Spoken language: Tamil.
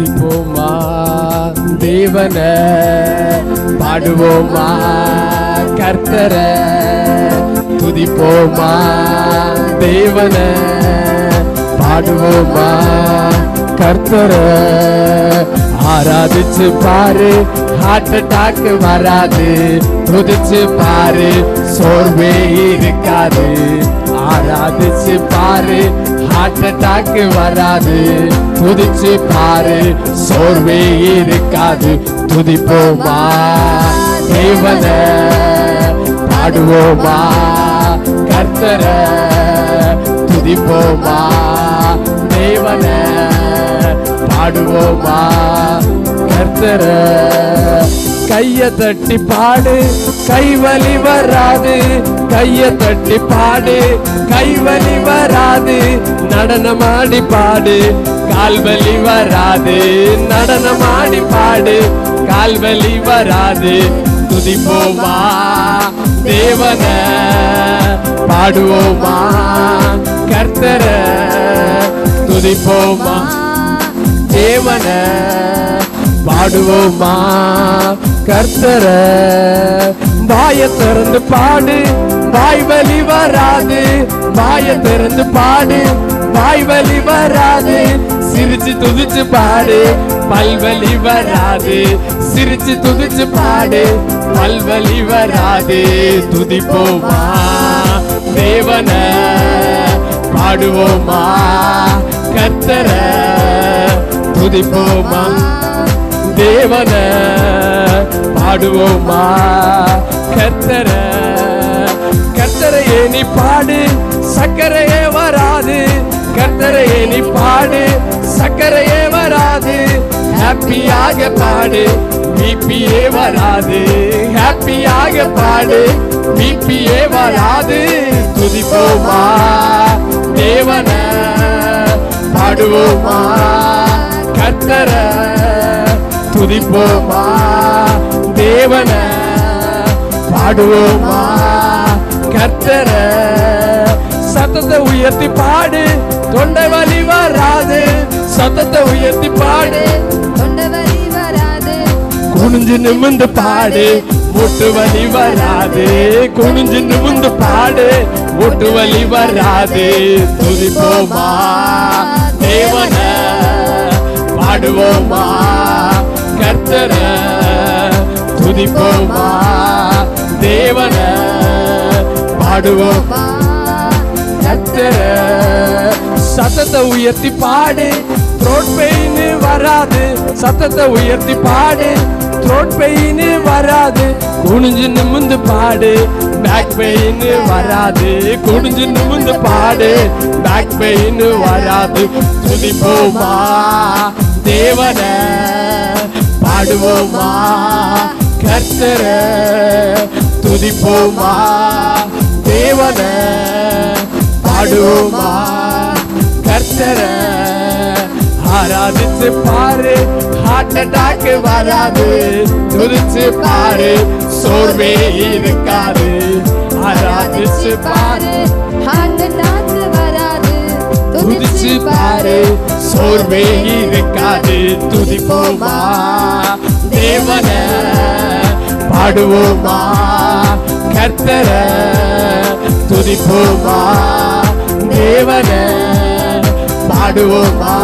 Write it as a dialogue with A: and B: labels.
A: துதிப்போமா தேவன, பாடுவோமா கர்த்தர, துதிப்போமா தேவன, பாடுவோமா கர்த்தர. ஆராதிச்சு பாரு, ஹார்ட் அட்டாக் வராது. துதிச்சு பாரு, சோர்வே இருக்காது. ஆராதிச்சு பாரு, ஹார்ட் அட்டாக் வராது. துதிச்சு பாரு, சோர்வே இருக்காது. துதிப்போமா தேவன, பாடுவோமா கர்த்தர, துதிப்போமா தேவன, பாடுவோமா கர்த்தர. கைய தட்டி பாடு, கைவலி வராது. கைய தட்டி பாடு, கைவலி வராது. நடனமாடி பாடு, கால்வலி வராது. நடனமாடி பாடு, கால்வலி வராது. துதிப்போமா தேவன, பாடுவோமா கர்த்தர, துதிப்போமா தேவன, பாடுவோமா கர்த்தர. வாய திறந்து பாடு, வாய்வலி வராது. வாய திறந்து பாடு, வாய்வலி வராது. சிரிச்சு துதிச்சு பாடு, பல்வலி வராது. சிரிச்சு துதிச்சு பாடு, பல்வலி வராது. துதிப்போமா தேவன, பாடுவோமா கர்த்தர, துதிப்போமா தேவன, பாடுவோமா கர்த்தர. கர்த்தரையே நீ பாடு, சக்கரையே வராது. கர்த்தரையே நீ பாடு, சக்கரையே வராது. ஹாப்பியாக பாடு, பிபியே வராது. ஹாப்பியாக பாடு, பிபியே வராது. துதிப்போமா தேவன, பாடுவோமா கர்த்தர, துதிப்போமா தேவன, பாடுவோமா கர்த்தர. சத்தத்தை உயர்த்தி பாடு, தொண்டை வலி வராது. சத்தத்தை உயர்த்தி பாடு, தொண்டை வலி வராது. குனிஞ்சு நிமிந்து பாடு, முட்டு வலி வராது. குனிஞ்சு நிமிந்து பாடு, முட்டு வலி வராது. துதிப்போமா தேவன, பாடுவோமா கர்த்தர, துதிப்போமா தேவன, பாடுவோமா கர்த்தர. சத்தத்தை உயர்த்தி பாடு, த்ரோட் பெயின் வராது. சத்தத்தை உயர்த்தி பாடு, த்ரோட் பெயின் வராது. குனிஞ்சு நிமிந்து பாடு, பேக் பெயின் வராது. குனிஞ்சு நிமிந்து பாடு, பேக் பெயின் வராது. துதிப்போமா தேவன, பாடுவோமா கர்த்தர, துதிப்போமா தேவன, பாடுவோமா கர்த்தர. ஆராதிச்சு பாரு, ஹார்ட் அட்டாக் வராது. துதிச்சு பாரு, சோர்வே இருக்காது. ஆராதிச்சு பாரு, ஹார்ட் அட்டாக் வராது. துதிச்சு பாரு, சோர்வே இருக்காது. துதிப்போமா தேவன, பாடுவோமா கர்த்தர, துதிப்போமா தேவன, பாடுவோமா